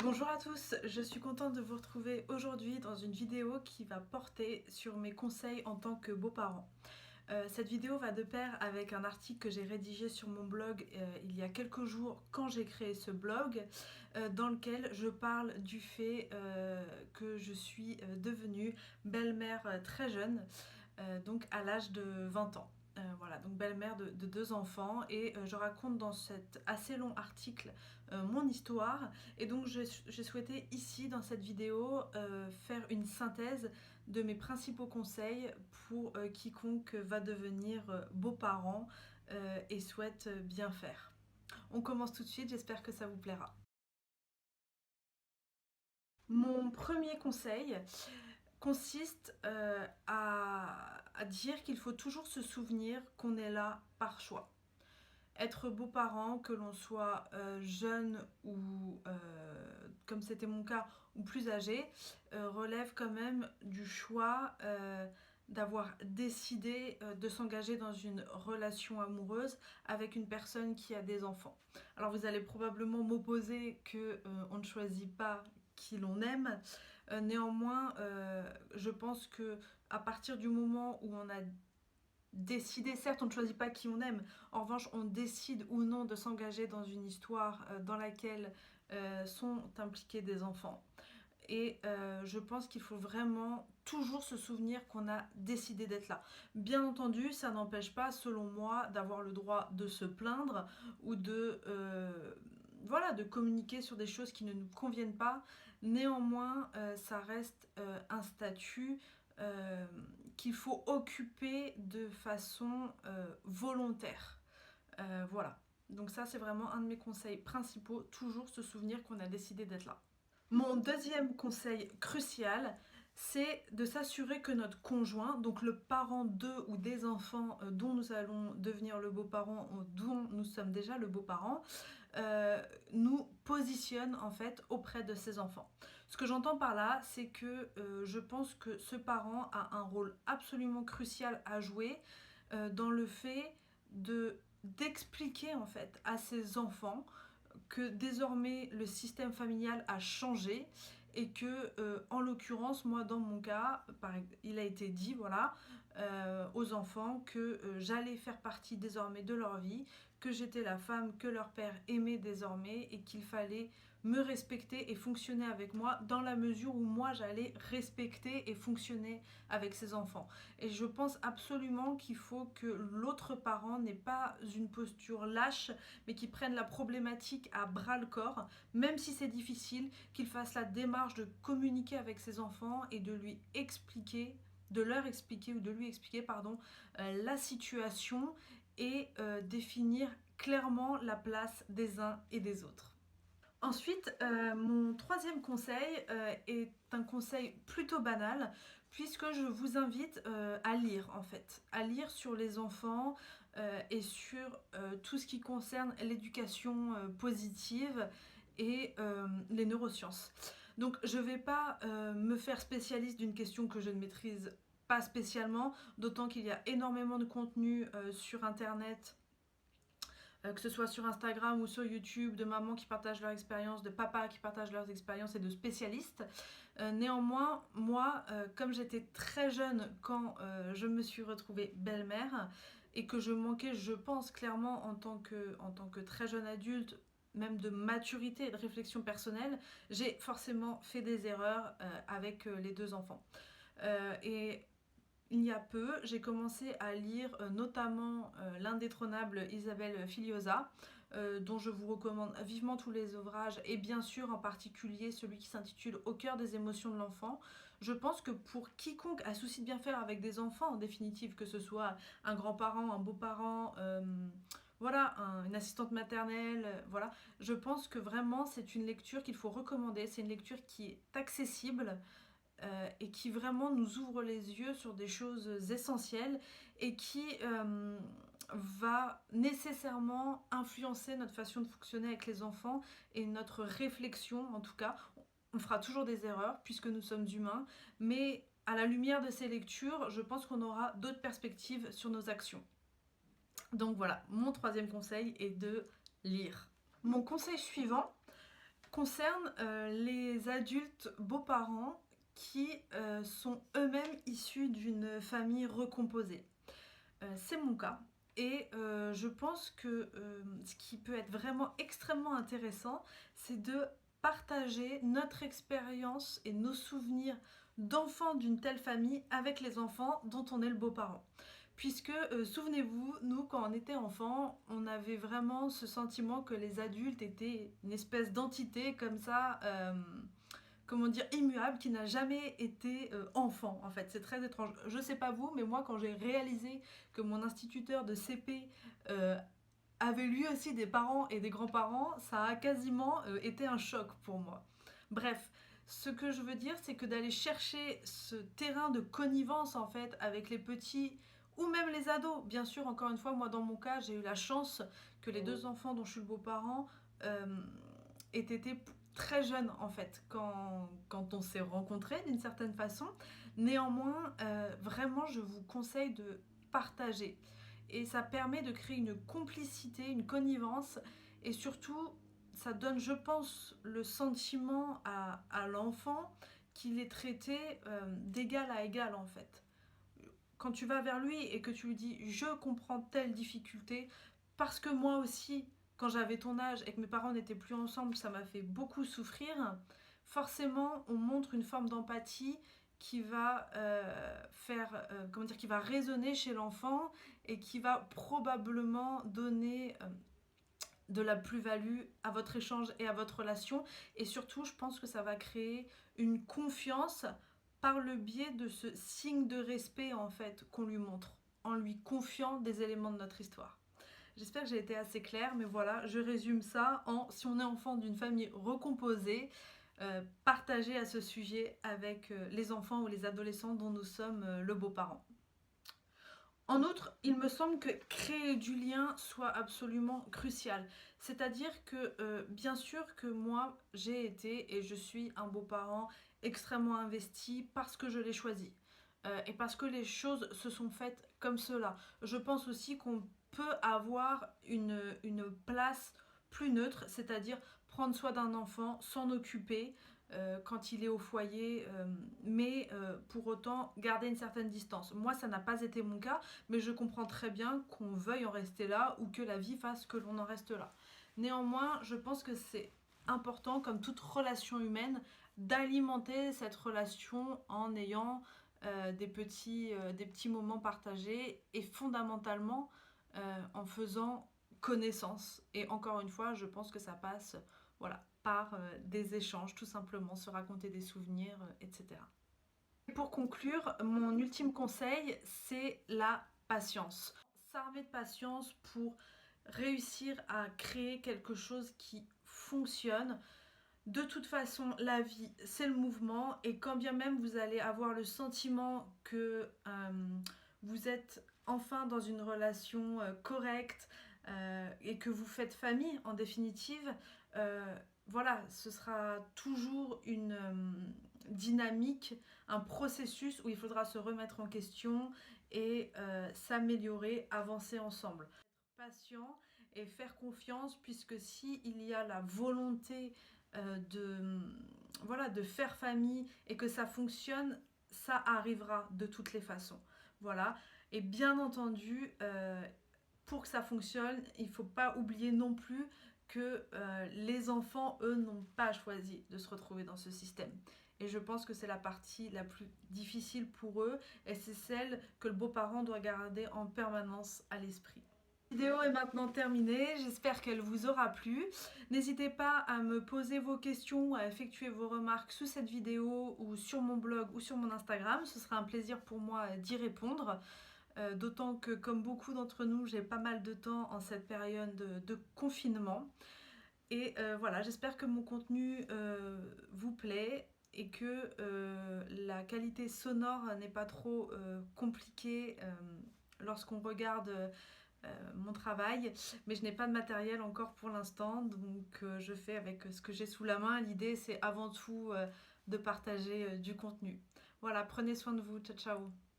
Bonjour à tous, je suis contente de vous retrouver aujourd'hui dans une vidéo qui va porter sur mes conseils en tant que beau-parent. Cette vidéo va de pair avec un article que j'ai rédigé sur mon blog il y a quelques jours quand j'ai créé ce blog, dans lequel je parle du fait que je suis devenue belle-mère très jeune, donc à l'âge de 20 ans. Voilà, donc belle-mère de deux enfants et je raconte dans cet assez long article mon histoire et donc j'ai souhaité ici dans cette vidéo faire une synthèse de mes principaux conseils pour quiconque va devenir beau-parent et souhaite bien faire. On commence tout de suite, j'espère que ça vous plaira. Mon premier conseil consiste à dire qu'il faut toujours se souvenir qu'on est là par choix. Être beau-parent, que l'on soit jeune ou, comme c'était mon cas, ou plus âgé, relève quand même du choix d'avoir décidé de s'engager dans une relation amoureuse avec une personne qui a des enfants. Alors vous allez probablement m'opposer que on ne choisit pas qui l'on aime. Néanmoins, je pense que à partir du moment où on a décider, certes on ne choisit pas qui on aime, en revanche on décide ou non de s'engager dans une histoire dans laquelle sont impliqués des enfants. Et je pense qu'il faut vraiment toujours se souvenir qu'on a décidé d'être là. Bien entendu, ça n'empêche pas, selon moi, d'avoir le droit de se plaindre ou de, voilà, de communiquer sur des choses qui ne nous conviennent pas. Néanmoins, ça reste un statut euh, qu'il faut occuper de façon volontaire. Voilà. Donc ça, c'est vraiment un de mes conseils principaux, toujours se souvenir qu'on a décidé d'être là. Mon deuxième conseil crucial, c'est de s'assurer que notre conjoint, donc le parent de ou des enfants dont nous allons devenir le beau-parent, ou dont nous sommes déjà le beau-parent, nous positionne en fait auprès de ses enfants. Ce que j'entends par là, c'est que je pense que ce parent a un rôle absolument crucial à jouer dans le fait d'expliquer en fait à ses enfants que désormais le système familial a changé et que en l'occurrence moi dans mon cas il a été dit voilà aux enfants que j'allais faire partie désormais de leur vie, que j'étais la femme que leur père aimait désormais et qu'il fallait me respecter et fonctionner avec moi dans la mesure où moi j'allais respecter et fonctionner avec ses enfants. Et je pense absolument qu'il faut que l'autre parent n'ait pas une posture lâche mais qui prenne la problématique à bras le corps, même si c'est difficile, qu'il fasse la démarche de communiquer avec ses enfants et de lui expliquer, de leur expliquer ou de lui expliquer pardon, la situation et définir clairement la place des uns et des autres. Ensuite, mon troisième conseil est un conseil plutôt banal, puisque je vous invite à lire en fait, à lire sur les enfants et sur tout ce qui concerne l'éducation positive et les neurosciences. Donc je ne vais pas me faire spécialiste d'une question que je ne maîtrise pas spécialement, d'autant qu'il y a énormément de contenu sur internet, que ce soit sur Instagram ou sur YouTube, de mamans qui partagent leur expérience, de papas qui partagent leurs expériences et de spécialistes. Néanmoins, moi, comme j'étais très jeune quand je me suis retrouvée belle-mère et que je manquais, je pense clairement en tant que très jeune adulte, même de maturité et de réflexion personnelle, j'ai forcément fait des erreurs avec les deux enfants. Et il y a peu, j'ai commencé à lire notamment l'indétrônable Isabelle Filiosa, dont je vous recommande vivement tous les ouvrages, et bien sûr en particulier celui qui s'intitule Au cœur des émotions de l'enfant. Je pense que pour quiconque a souci de bien faire avec des enfants, en définitive, que ce soit un grand-parent, un beau-parent, voilà, une assistante maternelle, voilà, je pense que vraiment c'est une lecture qu'il faut recommander, c'est une lecture qui est accessible, et qui vraiment nous ouvre les yeux sur des choses essentielles et qui va nécessairement influencer notre façon de fonctionner avec les enfants et notre réflexion en tout cas. On fera toujours des erreurs puisque nous sommes humains, mais à la lumière de ces lectures, je pense qu'on aura d'autres perspectives sur nos actions. Donc voilà, mon troisième conseil est de lire. Mon conseil suivant, concerne les adultes beaux-parents qui sont eux-mêmes issus d'une famille recomposée. C'est mon cas. Et je pense que ce qui peut être vraiment extrêmement intéressant, c'est de partager notre expérience et nos souvenirs d'enfants d'une telle famille avec les enfants dont on est le beau-parent. Puisque, souvenez-vous, nous, quand on était enfants, on avait vraiment ce sentiment que les adultes étaient une espèce d'entité comme ça, comment dire, immuable, qui n'a jamais été enfant, en fait. C'est très étrange. Je sais pas vous, mais moi, quand j'ai réalisé que mon instituteur de CP avait lui aussi des parents et des grands-parents, ça a quasiment été un choc pour moi. Bref, ce que je veux dire, c'est que d'aller chercher ce terrain de connivence, en fait, avec les petits ou même les ados. Bien sûr, encore une fois, moi, dans mon cas, j'ai eu la chance que les deux enfants dont je suis le beau-parent aient été très jeunes, en fait, quand on s'est rencontrés, d'une certaine façon. Néanmoins, vraiment, je vous conseille de partager. Et ça permet de créer une complicité, une connivence, et surtout, ça donne, je pense, le sentiment à l'enfant qu'il est traité d'égal à égal, en fait. Quand tu vas vers lui et que tu lui dis je comprends telle difficulté, parce que moi aussi, quand j'avais ton âge et que mes parents n'étaient plus ensemble, ça m'a fait beaucoup souffrir, forcément on montre une forme d'empathie qui va comment dire, qui va résonner chez l'enfant et qui va probablement donner de la plus-value à votre échange et à votre relation. Et surtout, je pense que ça va créer une confiance par le biais de ce signe de respect, en fait, qu'on lui montre, en lui confiant des éléments de notre histoire. J'espère que j'ai été assez claire, mais voilà, je résume ça en si on est enfant d'une famille recomposée, partager à ce sujet avec les enfants ou les adolescents dont nous sommes le beau-parent. En outre, il me semble que créer du lien soit absolument crucial. C'est-à-dire que, bien sûr que moi, j'ai été et je suis un beau-parent extrêmement investi parce que je l'ai choisi. Et parce que les choses se sont faites comme cela. Je pense aussi qu'on peut avoir une place plus neutre, c'est-à-dire prendre soin d'un enfant, s'en occuper, quand il est au foyer, mais pour autant garder une certaine distance. Moi, ça n'a pas été mon cas, mais je comprends très bien qu'on veuille en rester là ou que la vie fasse que l'on en reste là. Néanmoins, je pense que c'est important, comme toute relation humaine, d'alimenter cette relation en ayant des petits moments partagés et fondamentalement en faisant connaissance. Et encore une fois, je pense que ça passe voilà, par des échanges, tout simplement, se raconter des souvenirs, etc. Et pour conclure, mon ultime conseil, c'est la patience. S'armer de patience pour réussir à créer quelque chose qui fonctionne. De toute façon, la vie, c'est le mouvement et quand bien même vous allez avoir le sentiment que vous êtes enfin dans une relation correcte et que vous faites famille en définitive, voilà, ce sera toujours une dynamique, un processus où il faudra se remettre en question et s'améliorer, avancer ensemble. Être patient et faire confiance puisque si il y a la volonté voilà, de faire famille et que ça fonctionne, ça arrivera de toutes les façons. Voilà. Et bien entendu, pour que ça fonctionne, il ne faut pas oublier non plus que les enfants, eux, n'ont pas choisi de se retrouver dans ce système. Et je pense que c'est la partie la plus difficile pour eux et c'est celle que le beau-parent doit garder en permanence à l'esprit. La vidéo est maintenant terminée, j'espère qu'elle vous aura plu. N'hésitez pas à me poser vos questions, à effectuer vos remarques sous cette vidéo ou sur mon blog ou sur mon Instagram. Ce sera un plaisir pour moi d'y répondre. D'autant que comme beaucoup d'entre nous, j'ai pas mal de temps en cette période de confinement. Et voilà, j'espère que mon contenu vous plaît et que la qualité sonore n'est pas trop compliquée lorsqu'on regarde mon travail, mais je n'ai pas de matériel encore pour l'instant, donc je fais avec ce que j'ai sous la main. L'idée c'est avant tout de partager du contenu. Voilà, prenez soin de vous, ciao ciao.